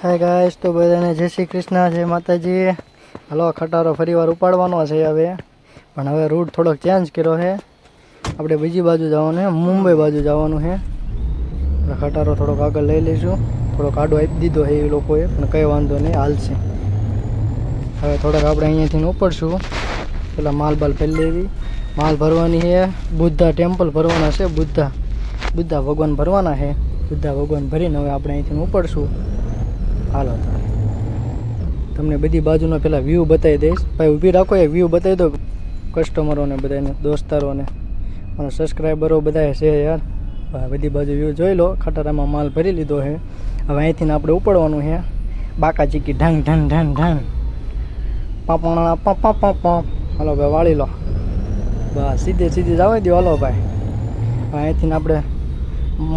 Hi guys, તો બધાને જય શ્રી કૃષ્ણ, જય માતાજી. હલો, ખટારો ફરીવાર ઉપાડવાનો છે હવે, પણ હવે રૂટ થોડોક ચેન્જ કર્યો છે. આપણે બીજી બાજુ જવાનું છે, મુંબઈ બાજુ જવાનું છે. ખટારો થોડોક આગળ લઈ લઈશું. થોડોક આડો આપી દીધો છે એ લોકોએ, પણ કંઈ વાંધો નહીં, હાલશે. હવે થોડાક આપણે અહીંયાથી ઉપડશું. પેલા માલ બાલ ફેરી લેવી, માલ ભરવાની છે. બુદ્ધા ટેમ્પલ ભરવાના છે. બુદ્ધા ભગવાન ભરવાના છે. બુદ્ધા ભગવાન ભરીને હવે આપણે અહીંથી ઉપડશું. હાલો તારે તમને બધી બાજુનો પેલા વ્યૂ બતાવી દઈશ. ભાઈ ઊભી રાખો, એક વ્યૂ બતાવી દો કસ્ટમરોને, બધાને, દોસ્તારોને, અને સબસ્ક્રાઈબરો બધા છે યાર. બધી બાજુ વ્યૂ જોઈ લો. ખટારામાં માલ ભરી લીધો છે. હવે અહીંથી આપણે ઉપડવાનું છે. બાકા ચીકી ઢંગ ઢંગ ઢંગ ઢંગ પાપણા પપ પપ. હાલો ભાઈ, વાળી લો. બસ સીધે જવા દો. હાલો ભાઈ, અહીંથી આપણે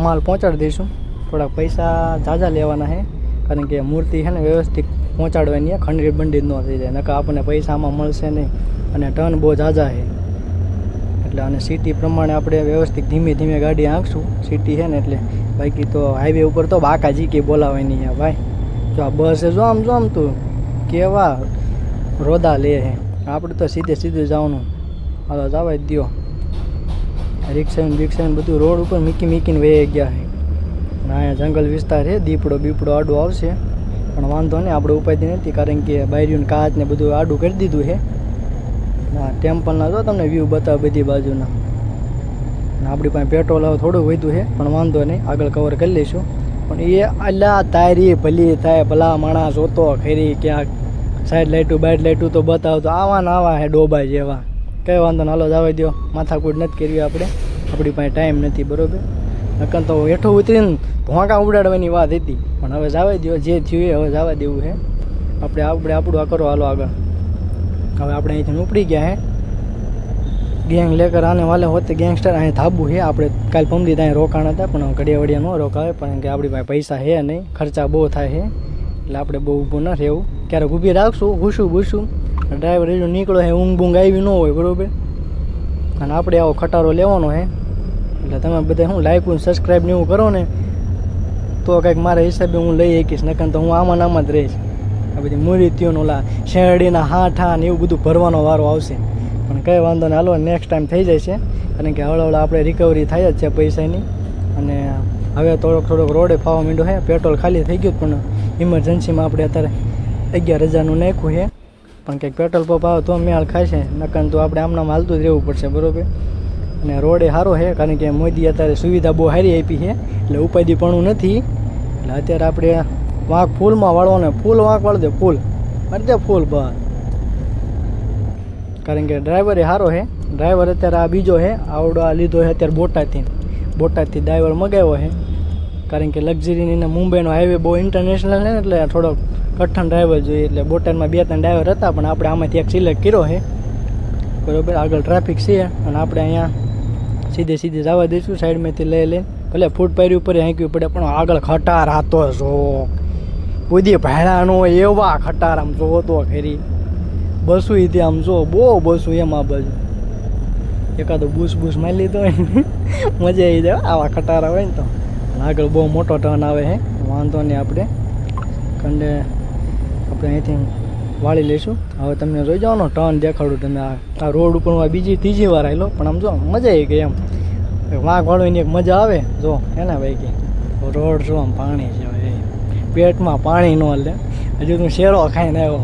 માલ પહોંચાડી દઈશું. થોડાક પૈસા ઝાઝા લેવાના છે, કારણ કે મૂર્તિ છે ને વ્યવસ્થિત પહોંચાડવાની, ખંડિત બંડિત ન થઈ જાય, નકર આપણને પૈસામાં મળશે નહીં. અને ટન બહુ ઝાઝા છે એટલે, અને સિટી પ્રમાણે આપણે વ્યવસ્થિત ધીમે ધીમે ગાડી આંકશું. સિટી છે ને એટલે, બાકી તો હાઈવે ઉપર તો બાકાજી કે બોલાવાની છે ભાઈ. જો આ બસ છે, જો આમ તું કેવા રોદા લે છે. આપણે તો સીધે જવાનું. હાલો જવા જ દો. રિક્ષા બધું રોડ ઉપર મીકીને વહી ગયા છે. અહીંયા જંગલ વિસ્તાર છે, દીપડો આડો આવશે, પણ વાંધો નહીં, આપણે ઉપાધિ નથી, કારણ કે બાયરીનું કાચ ને બધું આડું કરી દીધું છે. ના ટેમ્પલના જો તમને વ્યૂ બતાવે બધી બાજુના. આપણી પાસે પેટ્રોલ હવે થોડું વધ્યું છે, પણ વાંધો નહીં, આગળ કવર કરી લઈશું. પણ એ અલ્લા તારી ભલી થાય, ભલા માણસ જોતો ખરી ક્યાંક સાઈડ લાઇટું તો બતાવતો આવા હે ડોબા જેવા. કંઈ વાંધો નહીં, હાલો જવા દો. માથાકૂટ નથી કરવી આપણે, આપણી પાસે ટાઈમ નથી, બરાબર. નકર તો હેઠું ઉતરીને ભોંકા ઉડાડવાની વાત હતી, પણ હવે જવા દો. જે થયું એ હવે જવા દેવું છે. આપણે આપણું આ કરો. હાલો આગળ. હવે આપણે અહીંથી ઉપડી ગયા હે. ગેંગ લેકર આને વાલે હોતે ગેંગસ્ટર. અહીં ધાબુ છે. આપણે કાલ પમદી ત્યાં રોકાણ હતા, પણ ઘડિયા ન રોકાવે, પણ કે આપણી પાસે પૈસા છે નહીં, ખર્ચા બહુ થાય છે, એટલે આપણે બહુ ઊભું ન રહેવું. ક્યારેક ઊભી રાખશું, ભૂસું. ડ્રાઈવર એટલું નીકળો છે, ઊંઘ આવી ન હોય, બરાબર. અને આપણે આવો ખટારો લેવાનો છે, એટલે તમે બધા શું લાઈક સબસ્ક્રાઈબ ને એવું કરો ને, તો કંઈક મારા હિસાબે હું લઈ શકીશ. નકર તો હું આમાં જ રહીશ. આ બધી મૂર્તિઓનું ઓલા શેરડીના હાઠા ને એવું બધું ભરવાનો વારો આવશે, પણ કંઈ વાંધો નહીં. હાલો, નેક્સ્ટ ટાઈમ થઈ જાય છે, કારણ કે હળવળ આપણે રિકવરી થાય જ છે પૈસાની. અને હવે થોડોક રોડે ફાવા માંડ્યો છે. પેટ્રોલ ખાલી થઈ ગયું, પણ ઇમરજન્સીમાં આપણે અત્યારે 11,000નું નાખ્યું છે, પણ કંઈક પેટ્રોલ પંપ આવે તો મેળ ખાય છે, નકર તો આપણે આમનામ હાલતું જ રહેવું પડશે, બરાબર. અને રોડે સારો છે, કારણ કે મોદી અત્યારે સુવિધા બહુ સારી આપી છે, એટલે ઉપાધિપણું નથી. એટલે અત્યારે આપણે વાંક ફૂલમાં વાળવાનો, ફૂલ વાંક વાળી દે, ફૂલ અડધે ફૂલ બસ. કારણ કે ડ્રાઈવર એ સારો છે. ડ્રાઈવર અત્યારે આ બીજો છે, આવડો આ લીધો છે અત્યારે બોટાદથી ડ્રાઈવર મગાવ્યો છે, કારણ કે લક્ઝરીની મુંબઈનો હાઈવે બહુ ઇન્ટરનેશનલ છે ને, એટલે થોડોક કઠણ ડ્રાઈવર જોઈએ. એટલે બોટાદમાં 2-3 ડ્રાઈવર હતા, પણ આપણે આમાંથી એક સિલેક્ટ કર્યો છે, બરાબર. આગળ ટ્રાફિક છે, અને આપણે અહીંયા સીધે જવા દઈશું. સાઈડમાંથી લઈને ભલે ફૂટ પાયરી ઉપર હાંકવી પડે, પણ આગળ ખટાર આતો જો કોઈ ભાડા ન હોય એવા ખટાર આમ જોવો તો ખરી. બસું એ આમ જો બહુ બસું એમ. આ બાજુ એકાદો બૂસ મારી લીધો હોય ને મજા આવી જાય આવા ખટારા હોય ને તો. આગળ બહુ મોટો ટર્ન આવે છે, વાંધો નહીં. આપણે અહીંથી વાળી લઈશું. હવે તમને જોઈ જવાનો ટર્ન દેખાડું. તમે આ રોડ ઉપર ત્રીજી વાર આવેલો, પણ આમ જો મજા આવી ગઈ એમ. વાંક વાળવાની એક મજા આવે જો એને ભાઈ કે રોડ શું આમ પાણી છે, પેટમાં પાણી ન લે. હજુ તું શેરો ખાઈને આવ્યો,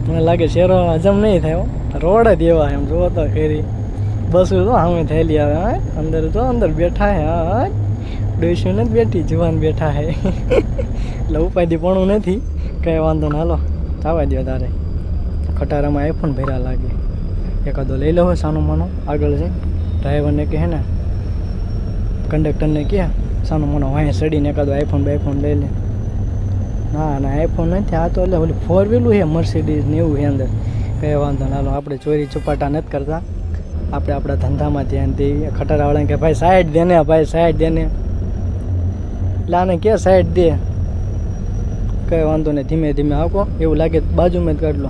મને લાગે શેરો હજમ નહીં થયો. રોડ જ એવા એમ જોવો તો ખરી. બસું તો સામે થયેલી આવે. હા અંદર બેઠા હે. હા ડોઈશું નથી બેઠી, જુવાન બેઠા હે, એટલે ઉપાધિ પણ નથી. કંઈ વાંધો ના. હાલો જવા દો. તારે ખટારામાં આઈફોન ભર્યા લાગે, એકાદો લઈ લો સાનો માનો. આગળ છે ડ્રાઈવરને કહે ને, કંડક્ટરને કહે સાનો માનો વાંહે સડીને એકાદો આઈફોન લઈ લે. ના આઈફોન નથી, આ તો એટલે ઓલી 4 વ્હીલું છે, મર્સિડીઝ ને એવું છે અંદર. કંઈ વાંધો ના. હાલો, આપણે ચોરી ચપાટા નથી કરતા, આપણે આપણા ધંધામાં ધ્યાન દઈએ. ખટારાવાળાને કે ભાઈ સાઈડ દેને, એટલે આને કે સાઈડ દે. કંઈ વાંધો નહીં, ધીમે આપો. એવું લાગે બાજુમાં જ કાઢ લો.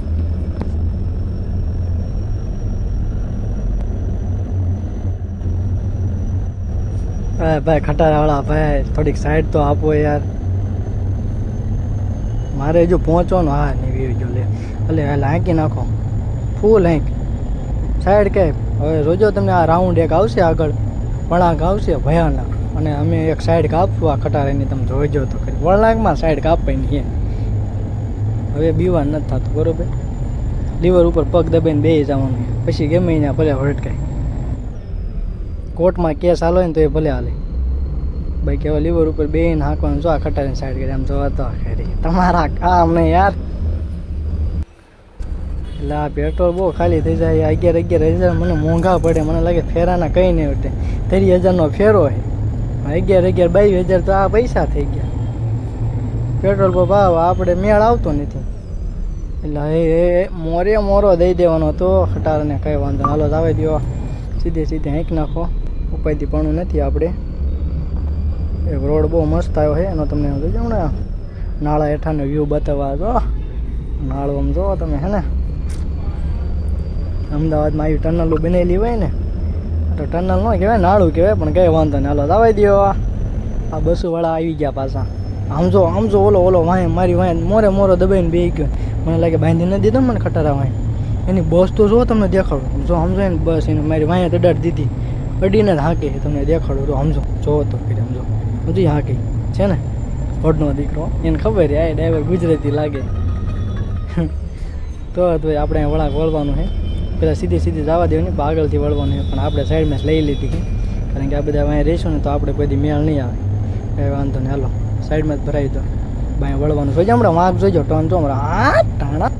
ભાઈ ખટારાવાળા ભાઈ, થોડીક સાઈડ તો આપો યાર. મારે જો પહોંચવાનું હા નહીં વ્યૂ જો લે એટલે હાલ હાંકી નાખો ફૂલ હાંક સાઈડ કે હવે રોજો તમને આ રાઉન્ડ એક આવશે આગળ વળાંક આવશે ભયાનક અને અમે એક સાઈડ કાપશું આ ખટારાની તમે જોઈજો તો ખરી વળાંકમાં સાઈડ કાપવાની છે હવે બીવા નથી થતું બરોબર લીવર ઉપર પગ દબાઈને બેસી જવાનું પછી ગમે ત્યાં ભલે હળટકાય કોર્ટમાં કેસ હાલો ને તો એ ભલે હાલે ભાઈ કેવા લીવર ઉપર બેન હાંકવાનું જો આ ખટારીને સાઈડ કરી આમ જોવા તો ખરી તમારા કામ નહીં યાર એટલે આ પેટ્રોલ બહુ ખાલી થઈ જાય 11,000 મને મોંઘા પડે મને લાગે ફેરાના કંઈ નહીં ઉઠે 30,000નો ફેરો છે 11,000 22,000 તો આ પૈસા થઈ ગયા પેટ્રોલ પર ભાવ આપણે મેળ આવતો નથી એટલે એ મોરો દઈ દેવાનો હતો ખટારાને કંઈ વાંધો હાલો આવે દો સીધે હાંક નાખો ઉપાયથી પણ નથી આપણે એક રોડ બહુ મસ્ત આવ્યો છે એનો તમને જોજો હમણાં નાળા હેઠાનો વ્યૂ બતાવવા જો નાળું આમ જો તમે હે ને અમદાવાદમાં આવી ટનલો બનેલી હોય ને તો ટનલ ન કહેવાય નાળું કહેવાય પણ કંઈ વાંધો નહીં હાલો દાવા દો આ બસોવાળા આવી ગયા પાછા આમ જો ઓલો વાંહે મારી વાંહે મોરો દબાઈને બેસી ગયો મને લાગે બાંધી નથી દીધો મને ખટારા વાંહે એની બસ તો જો તમને દેખાડું જો સમજો ને બસ એને મારી વાંહે અડાડી દીધી અડીને જ હાંકે તમને દેખાડું તો સમજો જોવો તો ફરી સમજો હજુ હાંકે છે ને વડનો દીકરો એને ખબર છે આ ડ્રાઈવર ગુજરાતી લાગે તો આપણે વળાંક વળવાનું છે પેલા સીધી જવા દેવાની આગળથી વળવાનું છે પણ આપણે સાઈડમાં લઈ લીધી છે કારણ કે આ બધા અહીંયા રહીશું ને તો આપણે કોઈ મેળ નહીં આવે કંઈ વાંધો નહીં હાલો સાઈડમાં જ ભરાઈ દો બાય વળવાનું જોઈજો હમણાં વાંક જોઈજો ટર્ન જો હમણાં ટાણા